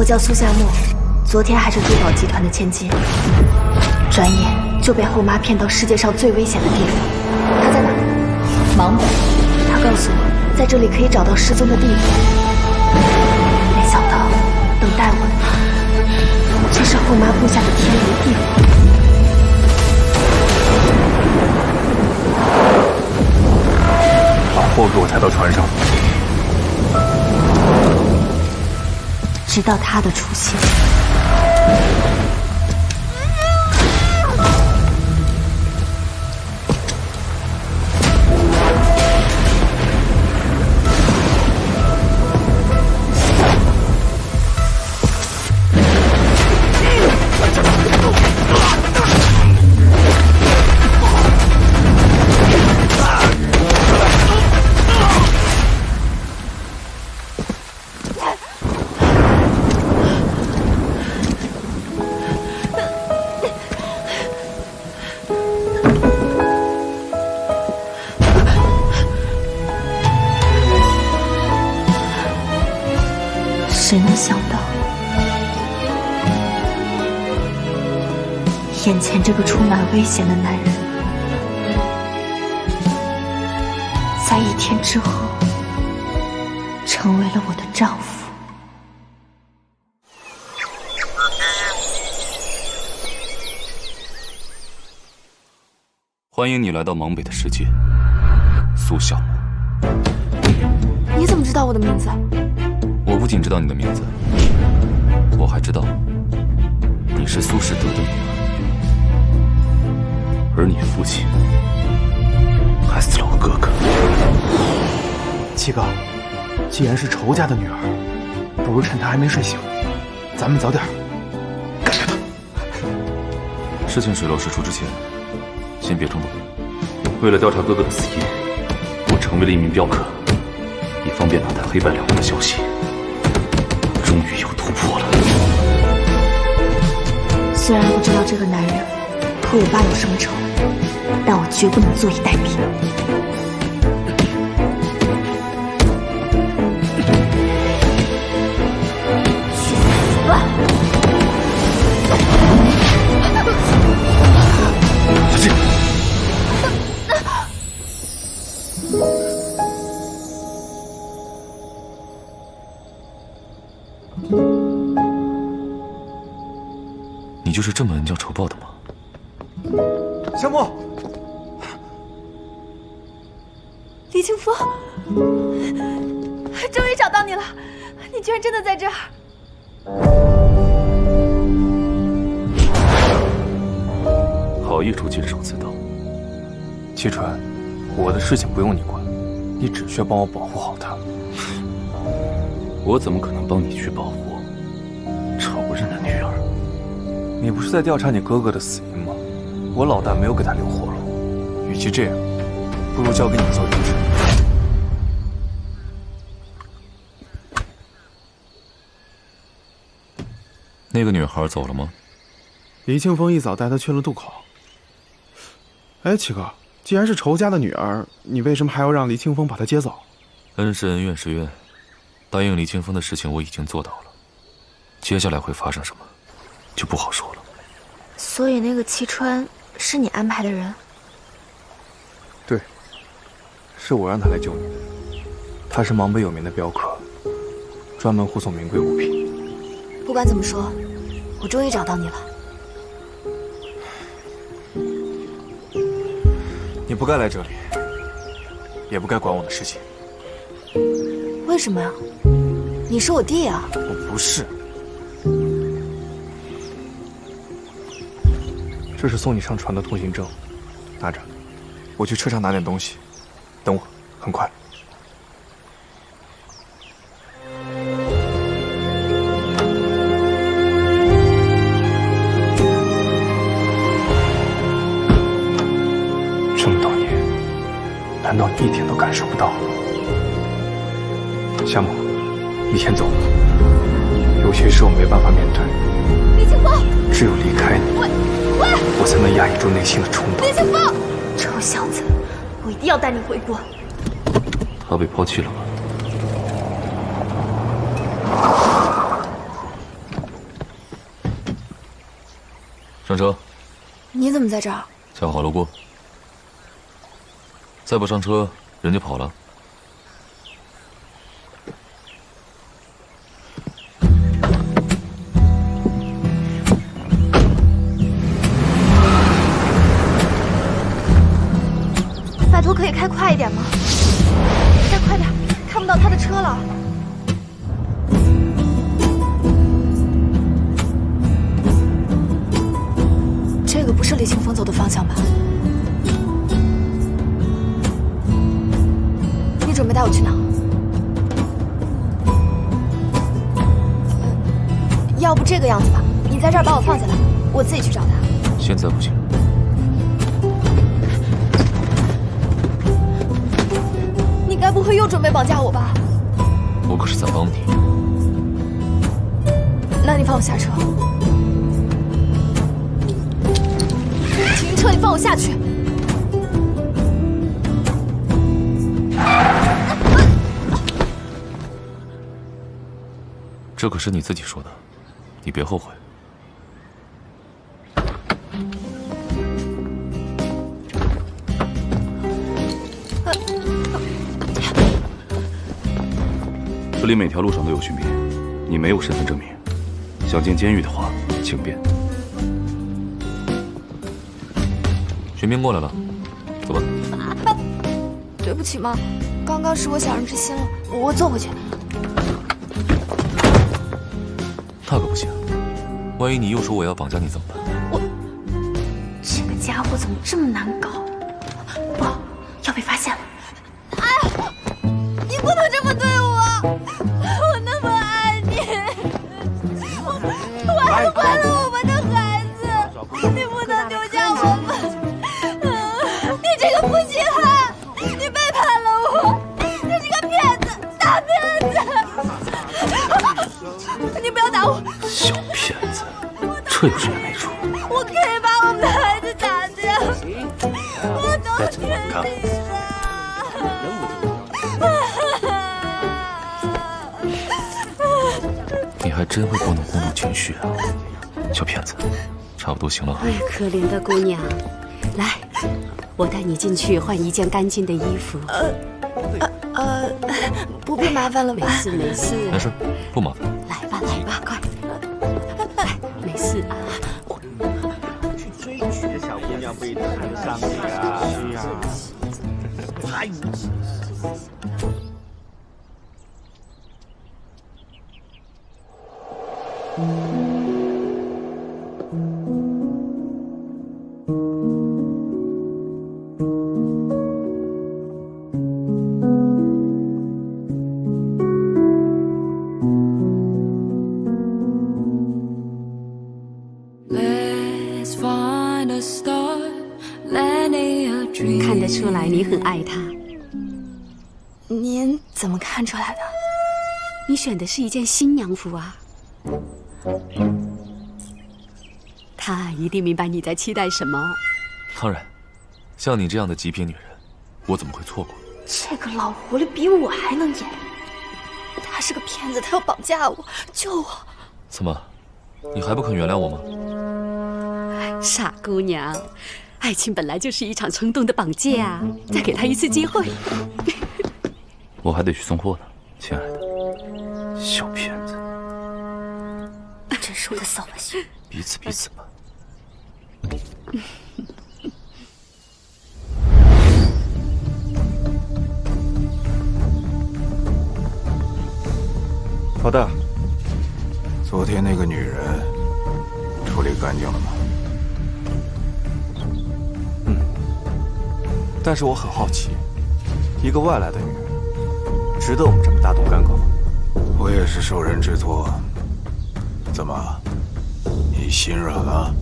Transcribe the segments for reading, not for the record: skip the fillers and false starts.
我叫苏夏沫，昨天还是珠宝集团的千金，转眼就被后妈骗到世界上最危险的地方。她在哪？芒北。她告诉我，在这里可以找到失踪的地方。没想到，等待我的却是后妈布下的天雷地火。把货给我抬到船上。 直到他的出现。谁能想到，眼前这个充满危险的男人，在1天之后，成为了我的丈夫。欢迎你来到芒北的世界，苏夏沫。你怎么知道我的名字？ 我不仅知道你的名字，我还知道你是苏士德的女儿，而你父亲还死了我哥哥。七哥，既然是仇家的女儿，不如趁她还没睡醒，咱们早点干掉她。事情水落石出之前，先别冲动。为了调查哥哥的死因，我成为了一名镖客，以方便打探黑白两国的消息。 终于有突破了。虽然不知道这个男人和我爸有什么仇，但我绝不能坐以待毙。去死吧！小心！你就是这么恩将仇报的吗？夏沫，李清风，终于找到你了！你居然真的在这儿！好一出金手刺刀！七川，我的事情不用你管，你只需要帮我保护好她。我怎么可能帮你去保护仇人的女儿？你不是在调查你哥哥的死因吗？我老大没有给他留活路，与其这样，不如交给你做人质。那个女孩走了吗？黎清风一早带她去了渡口。哎，七哥，既然是仇家的女儿，你为什么还要让黎清风把她接走？恩是恩，怨是怨，答应李清风的事情我已经做到了，接下来会发生什么，就不好说了。所以那个七川是你安排的人？对，是我让他来救你的。他是芒北有名的镖客，专门护送名贵物品。不管怎么说，我终于找到你了。你不该来这里，也不该管我的事情。为什么呀？你是我弟啊！我不是。这是送你上船的通行证，拿着。我去车上拿点东西，等我，很快。这么多年，难道你一点都感受不到？夏沫，你先走。有些事我没办法面对。李清风，只有离开你，我才能压抑住内心的冲动。李清风，臭小子，我一定要带你回国。他被抛弃了吗？上车。你怎么在这儿？恰好路过。再不上车，人就跑了。拜托，可以开快一点吗？再快点，看不到他的车了。这个不是李清风走的方向吧？你准备带我去哪？要不这个样子吧，你在这儿把我放下来，我自己去找他。现在不行。你该不会又准备绑架我吧？我可是在帮你。那你放我下车。停车！你放我下去。这可是你自己说的，你别后悔。这里每条路上都有巡兵，你没有身份证明，想进监狱的话，请便。巡兵过来了，走吧。对不起妈，刚刚是我小人之心了，我坐回去。那可不行，万一你又说我要绑架你怎么办？这个家伙怎么这么难搞？不，要被发现了！哎呀，你不能这么对我！我那么爱你，我还怀了我们的孩子，你不能丢下我们！你这个负心汉，你背叛了我，你是个骗子，大骗子！你不要打我！小骗子，这有什么没处？我可以把我们的孩子打掉，我都决定了。你还真会拨弄公主情绪啊，小骗子，差不多行了。哎，可怜的姑娘，来，我带你进去换一件干净的衣服。不必麻烦了吧？没事没事，没事，不麻烦。来吧来吧，快，来，没事啊。这小姑娘不一定看得上你啊！是呀，还有。看得出来你很爱他。您怎么看出来的？你选的是一件新娘服啊。他一定明白你在期待什么。当然，像你这样的极品女人，我怎么会错过？这个老狐狸比我还能演，他是个骗子，他要绑架我，救我！怎么，你还不肯原谅我吗？傻姑娘，爱情本来就是一场冲动的绑架，再给他一次机会。我还得去送货呢，亲爱的，小骗子。真是我的扫把星。彼此吧。老大，昨天那个女人处理干净了吗？但是我很好奇，一个外来的女人，值得我们这么大动干戈吗？我也是受人之托。怎么，你心软了？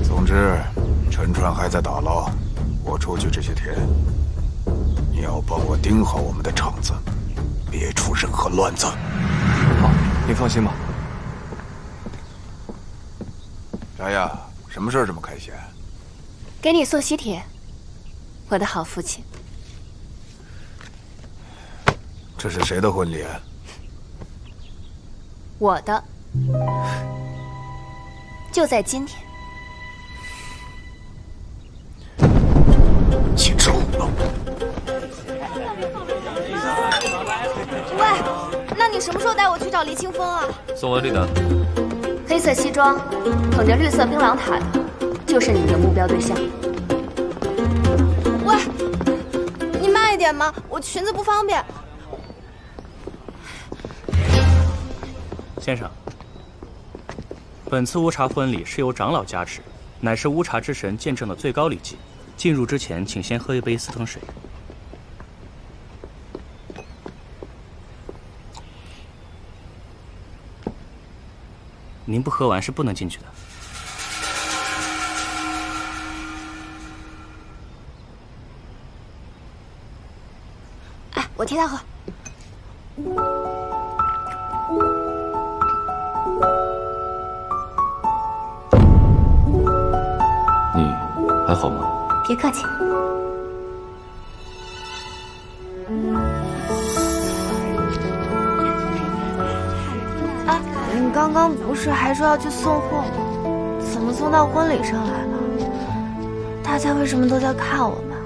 总之，陈川还在打捞，我出去这些天，你要帮我盯好我们的场子，别出任何乱子。好，您放心吧。啥呀？什么事儿这么开心？给你送喜帖，我的好父亲。这是谁的婚礼？我的。就在今天。简直胡闹！喂，那你什么时候带我去找黎清风啊？宋文丽呢？黑色西装，捧着绿色槟榔塔的，就是你的目标对象。喂，你慢一点嘛，我裙子不方便。先生，本次乌茶婚礼是由长老加持，乃是乌茶之神见证的最高礼祭。进入之前，请先喝一杯4藤水。您不喝完是不能进去的。哎，我替他喝。你还好吗？别客气。哎，你刚刚不是还说要去送货吗？怎么送到婚礼上来了？大家为什么都在看我们？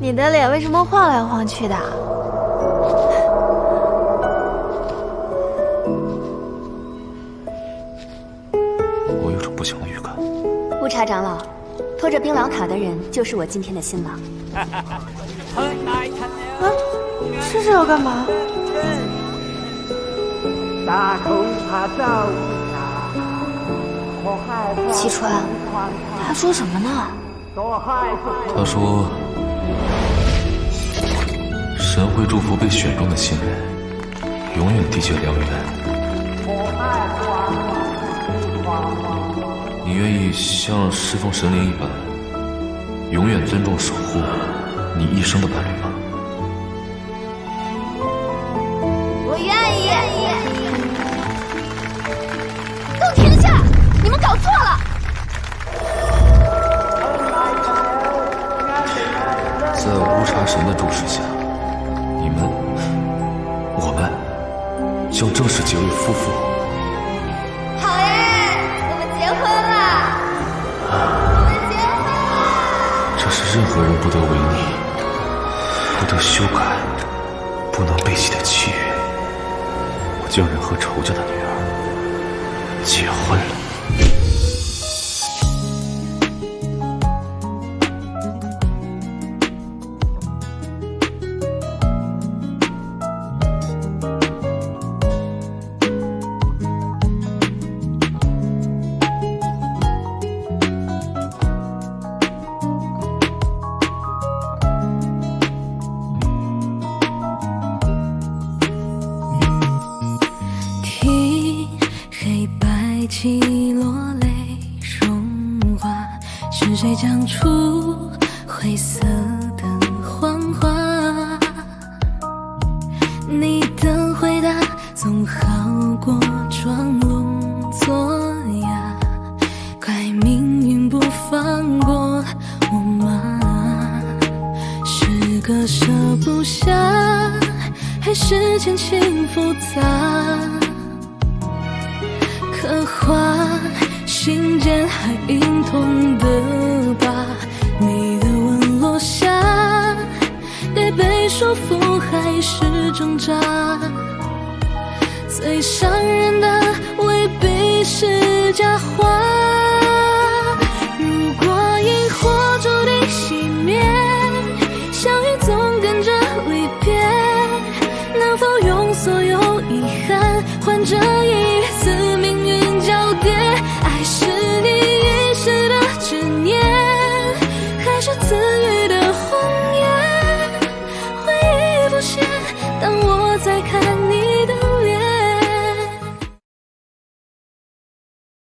你的脸为什么晃来晃去的？我有种不祥的预感。乌茶长老，拖着槟榔塔的人就是我今天的新郎。吃这个干嘛？齐川，他说什么呢？他说，神会祝福被选中的新人，永远缔结良缘。你愿意像侍奉神灵一般，永远尊重守护你一生的伴侣吗？我愿意。都停下！你们搞错了。在乌茶神的注视下，我们将正式结为夫妇。好耶！我们结婚了！我们结婚了！这是任何人不得违逆、不得修改、不能背弃的契约。我将要和仇家的女儿结婚了。起落泪融化，是谁讲出灰色的谎话？你的回答总好过装聋作哑，怪命运不放过我吗？是割舍不下，还是前情复杂？刻画心间还隐痛的疤，你的吻落下，该被说服还是挣扎？最伤人的未必是假话。如果萤火注定熄灭，相遇总跟着离别，能否用所有遗憾换这一次